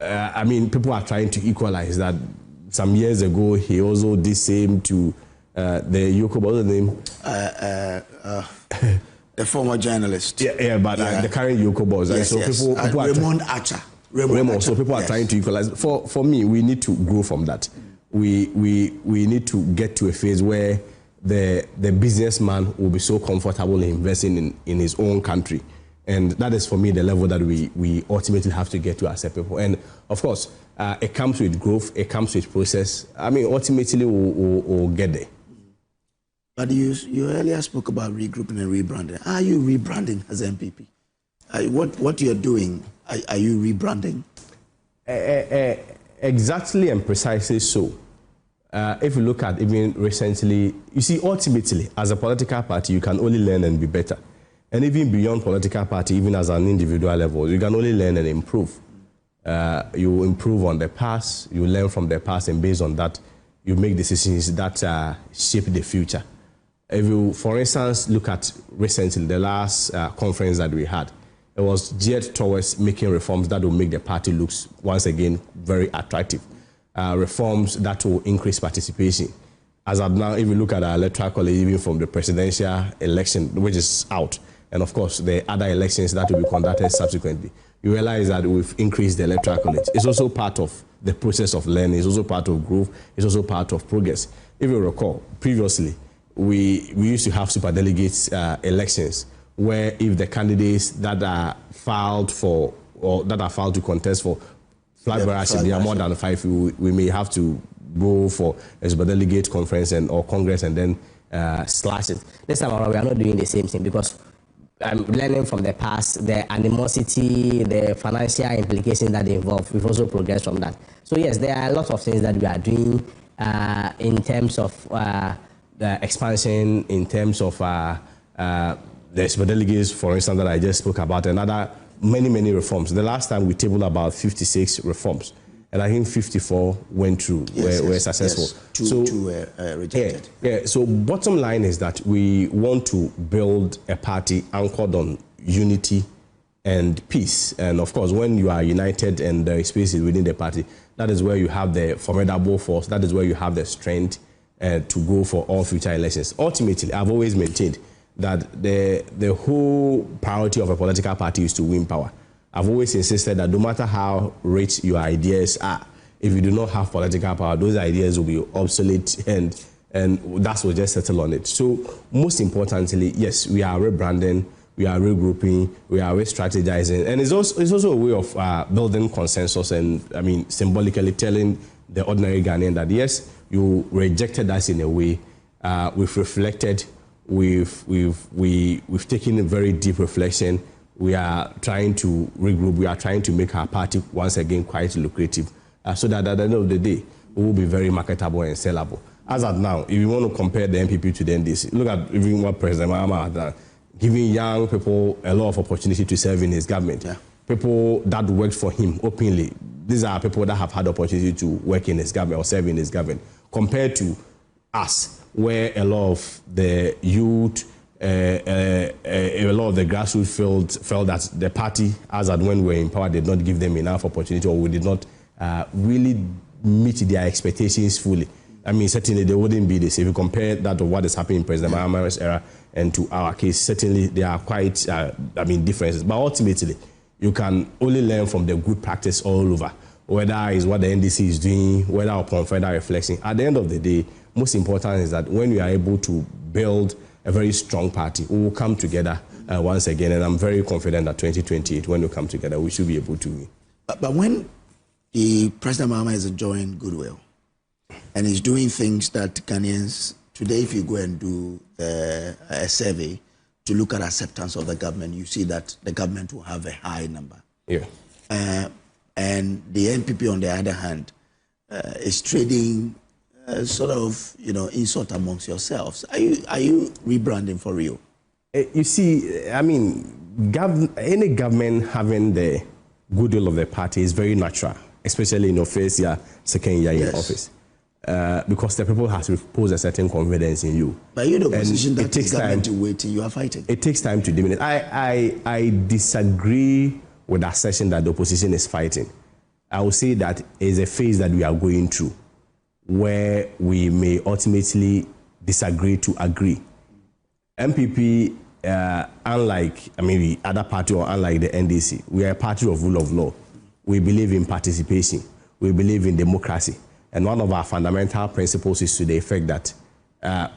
I mean, people are trying to equalize that. Some years ago, he also did same to the Yoko, what's the name? The former journalist. Yeah, but the current Yoko boss. Yes, so yes. people are Raymond Archer. So people are trying to equalize. For me, we need to grow from that. We need to get to a phase where the businessman will be so comfortable in investing in his own country. And that is, for me, the level that we ultimately have to get to as a people. And, of course, it comes with growth. It comes with process. I mean, ultimately, we'll get there. But you earlier spoke about regrouping and rebranding. Are you rebranding as MPP? What you're doing, are you rebranding? Exactly and precisely so. If you look at even recently, you see, ultimately, as a political party, you can only learn and be better. And even beyond political party, even as an individual level, you can only learn and improve. You improve on the past, you learn from the past, and based on that, you make decisions that shape the future. If you, for instance, look at recently, the last conference that we had, it was geared towards making reforms that will make the party look, once again, very attractive. Reforms that will increase participation. As of now, if you look at our electoral college, even from the presidential election, which is out, and of course, the other elections that will be conducted subsequently, you realize that we've increased the electoral college. It's also part of the process of learning. It's also part of growth. It's also part of progress. If you recall, previously, we used to have superdelegates elections, where if the candidates that are filed for or that are filed to contest for flag bearership, there are more than 5, we may have to go for a superdelegate conference or congress and then slash it. This time around, we are not doing the same thing because I'm learning from the past, the animosity, the financial implications that they involve. We've also progressed from that. So yes, there are a lot of things that we are doing in terms of the expansion, in terms of the superdelegates, for instance, that I just spoke about, and other many reforms. The last time we tabled about 56 reforms, and I think 54 went through, were successful. Yes. Two were rejected. Yeah. So bottom line is that we want to build a party anchored on unity and peace. And of course, when you are united and there is spaces within the party, that is where you have the formidable force. That is where you have the strength to go for all future elections. Ultimately, I've always maintained that the whole priority of a political party is to win power. I've always insisted that no matter how rich your ideas are, if you do not have political power, those ideas will be obsolete, and that's what just settle on it. So most importantly, yes, we are rebranding, we are regrouping, we are re-strategizing, and it's also a way of building consensus and, I mean, symbolically telling the ordinary Ghanaian that yes, you rejected us in a way, we've reflected, we've taken a very deep reflection. We are trying to regroup. We are trying to make our party once again quite lucrative, so that at the end of the day, we will be very marketable and sellable. As at now, if you want to compare the MPP to the NDC, look at even what President Mahama has done, giving young people a lot of opportunity to serve in his government. Yeah. People that worked for him openly, these are people that have had the opportunity to work in his government or serve in his government, compared to us, where a lot of the youth, a lot of the grassroots felt that the party, as and when we were in power, did not give them enough opportunity, or we did not really meet their expectations fully. I mean, certainly they wouldn't be this. If you compare that to what is happening in President Mahama's era and to our case, certainly there are quite, differences. But ultimately, you can only learn from the good practice all over, whether it's what the NDC is doing, whether upon further reflection. At the end of the day, most important is that when we are able to build a very strong party, we will come together once again, and I'm very confident that 2028, when we come together, we should be able to win. But when the President Mahama is enjoying goodwill, and he's doing things that Ghanaians, today if you go and do a survey to look at acceptance of the government, you see that the government will have a high number. Yeah. And the NPP, on the other hand, is trading sort of, insult amongst yourselves. Are you rebranding for real? You see, I mean, any government having the goodwill of the party is very natural, especially in your first year, second year in office. Because the people have reposed a certain confidence in you. But you're the opposition that is government waiting, you are fighting. It takes time to diminish. I disagree with the assertion that the opposition is fighting. I would say that is a phase that we are going through where we may ultimately disagree to agree. MPP, unlike maybe other party or unlike the NDC, we are a party of rule of law. We believe in participation. We believe in democracy. And one of our fundamental principles is to the effect that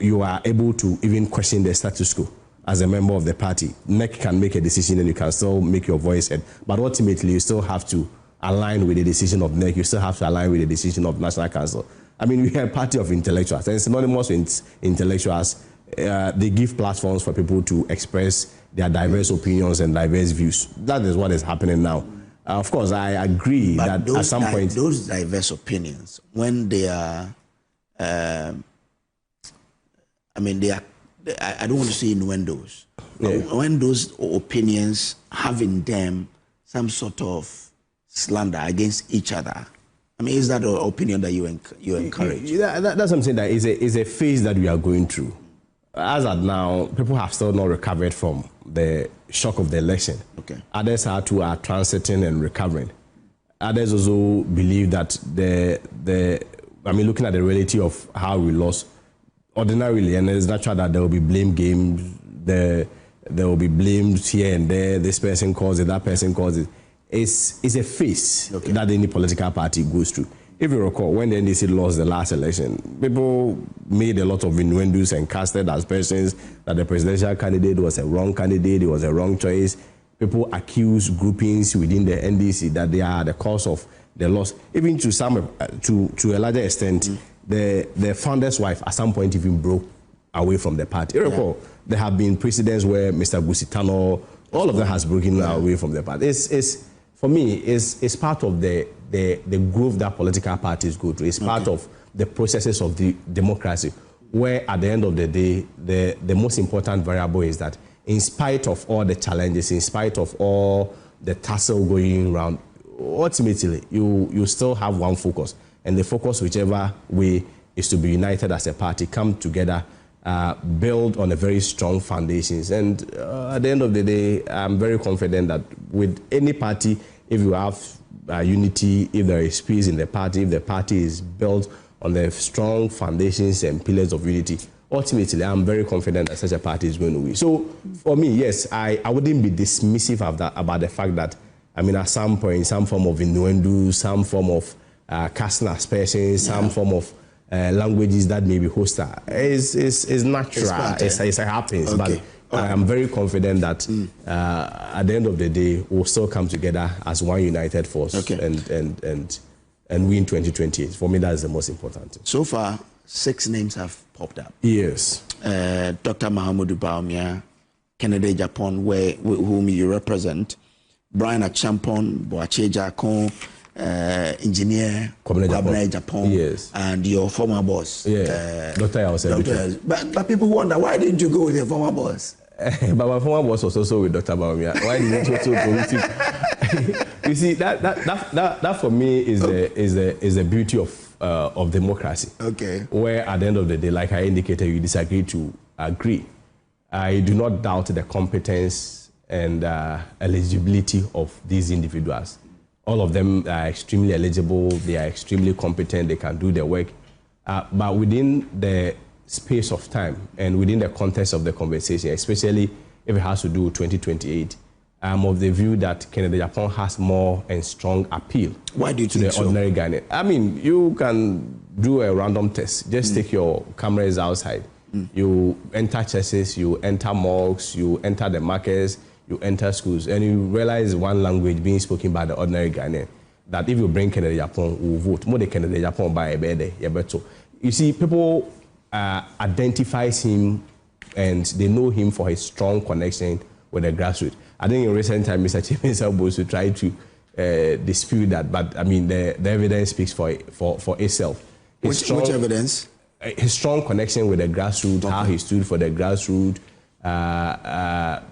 you are able to even question the status quo as a member of the party. NEC can make a decision and you can still make your voice heard. But ultimately, you still have to align with the decision of NEC. You still have to align with the decision of National Council. I mean, we are a party of intellectuals. And synonymous with intellectuals, they give platforms for people to express their diverse opinions and diverse views. That is what is happening now. Of course, I agree but that at some point... Those diverse opinions, when they are... I don't want to say innuendos. Yeah. When those opinions have in them some sort of slander against each other, I mean, is that an opinion that you encourage? That's something that is a phase that we are going through. As at now, people have still not recovered from the shock of the election. Okay. Others are transiting and recovering. Others also believe that looking at the reality of how we lost, ordinarily, and it's natural that there will be blame games, there will be blames here and there, this person caused it, that person caused it. It's a phase that any political party goes through. If you recall, when the NDC lost the last election, people made a lot of innuendos and casted aspersions that the presidential candidate was a wrong candidate, it was a wrong choice. People accused groupings within the NDC that they are the cause of the loss. Even to some, to a larger extent, the founder's wife at some point even broke away from the party. You recall, there have been precedents where Mr. Gusitano, all of them has broken away from the party. For me, it's part of the growth that political parties go through. It's part of the processes of the democracy, where at the end of the day, the most important variable is that in spite of all the challenges, in spite of all the tussle going around, ultimately, you still have one focus. And the focus, whichever way, is to be united as a party, come together, build on a very strong foundations. And at the end of the day, I'm very confident that with any party, if you have unity, if there is peace in the party, if the party is built on the strong foundations and pillars of unity, ultimately, I'm very confident that such a party is going to win. So for me, yes, I wouldn't be dismissive of that, about the fact that, at some point, some form of innuendo, some form of casting aspersions, some form of languages that may be hostile. It's natural. It happens. Okay. But I'm very confident that at the end of the day, we'll still come together as one united force and win 2028. For me, that is the most important thing. So far, 6 names have popped up. Yes. Dr. Mahamudu Bawumia, Kennedy Agyapong, whom you represent, Brian Agyapong, Boache Jakon, engineer Kwabena Agyapong, yes, and your former boss, Dr. But people wonder, why didn't you go with your former boss? But my former boss was also with Dr. Bawumia. Why didn't you also go with him? You see, that for me is the beauty of democracy. Okay. Where at the end of the day, like I indicated, you disagree to agree. I do not doubt the competence and eligibility of these individuals. All of them are extremely eligible, they are extremely competent, they can do their work. But within the space of time and within the context of the conversation, especially if it has to do with 2028, I'm of the view that Kennedy Agyapong has more and strong appeal. Why do you to think the ordinary Ghanaian? You can do a random test. Just take your cameras outside. You enter churches, you enter mosques, you enter the markets, you enter schools, and you realize one language being spoken by the ordinary Ghanaian, that if you bring Kennedy Agyapong, will vote. More than Kennedy Agyapong by a better. You see, people identifies him and they know him for his strong connection with the grassroots. I think in recent time, Mr. Chief tried to dispute that, but the evidence speaks for itself. Which evidence? His strong connection with the grassroots, how he stood for the grassroots.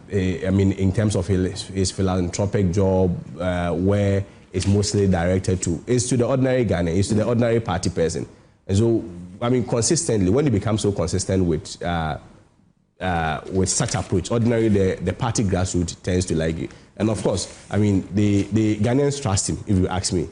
In terms of his philanthropic job, where it's mostly directed to, is to the ordinary Ghanaian, is to the ordinary party person. And so, consistently, when you become so consistent with such approach, ordinarily the party grassroots tends to like you. And of course, the Ghanaians trust him, if you ask me.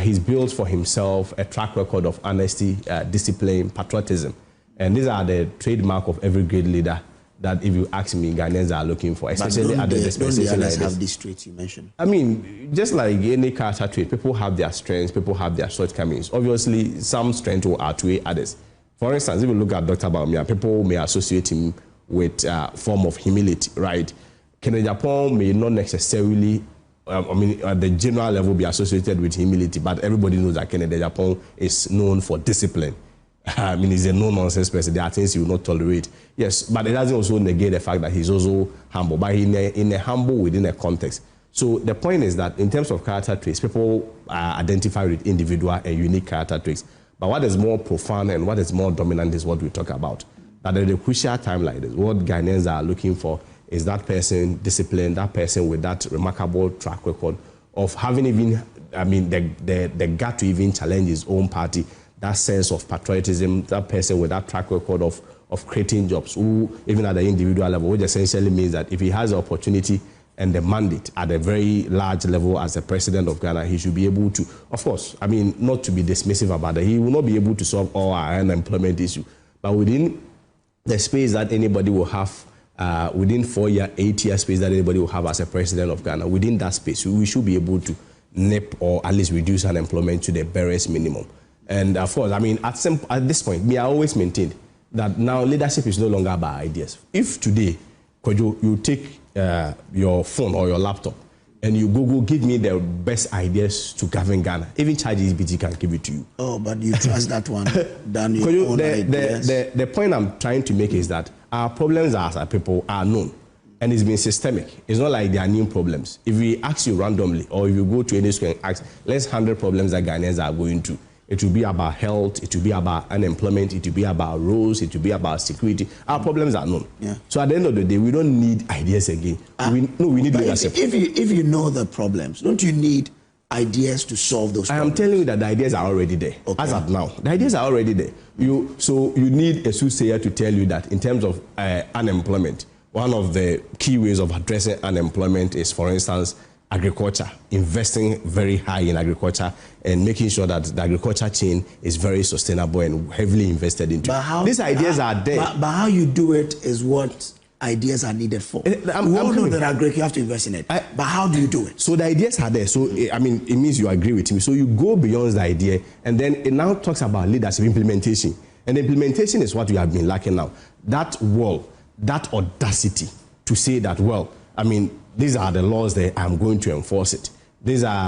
he's built for himself a track record of honesty, discipline, patriotism. And these are the trademark of every great leader that, if you ask me, Ghanaians are looking for, especially at the dispensation like this. Have these traits you mentioned? I mean, just like any character trait, people have their strengths, people have their shortcomings. Obviously, some strengths will outweigh others. For instance, if you look at Dr. Bawumia, people may associate him with a form of humility, right? Agyapong may not necessarily, at the general level, be associated with humility, but everybody knows that Agyapong is known for discipline. I mean, he's a no-nonsense person. There are things he will not tolerate. Yes, but it doesn't also negate the fact that he's also humble, but in a humble within a context. So the point is that in terms of character traits, people identify with individual and unique character traits. But what is more profound and what is more dominant is what we talk about. That at a crucial time like this, what Ghanaians are looking for is that person disciplined, that person with that remarkable track record of having even, the gut to even challenge his own party, that sense of patriotism, that person with that track record of creating jobs, who even at the individual level, which essentially means that if he has the opportunity and the mandate at a very large level as the president of Ghana, he should be able to, of course, not to be dismissive about it, he will not be able to solve all our unemployment issue, but within the space that anybody will have, within 4-year, 8-year space that anybody will have as a president of Ghana, within that space, we should be able to nip or at least reduce unemployment to the barest minimum. And of course, at this point, I always maintained that now leadership is no longer about ideas. If today, Kojo, you take your phone or your laptop and you Google, give me the best ideas to govern Ghana, even ChatGPT can give it to you. Oh, but you trust that one than your Kojo, own ideas? The point I'm trying to make is that our problems as a people are known. And it's been systemic. It's not like they are new problems. If we ask you randomly, or if you go to any school and ask, let's 100 problems that Ghanaians are going through. It will be about health, it will be about unemployment, it will be about roads, it will be about security. Our problems are known. Yeah. So at the end of the day, we don't need ideas again. We need leadership. If you know the problems, don't you need ideas to solve those problems? I am telling you that the ideas are already there. Okay. As of now, the ideas are already there. So you need a soothsayer to tell you that in terms of unemployment, one of the key ways of addressing unemployment is, for instance, agriculture, investing very high in agriculture and making sure that the agriculture chain is very sustainable and heavily invested into. These ideas are there. But how you do it is what ideas are needed for. We all know that you have to invest in it. But how do you do it? So the ideas are there. So, it means you agree with me. So you go beyond the idea, and then it now talks about leadership implementation. And implementation is what we have been lacking now. That wall, that audacity to say that, these are the laws that I'm going to enforce it. These are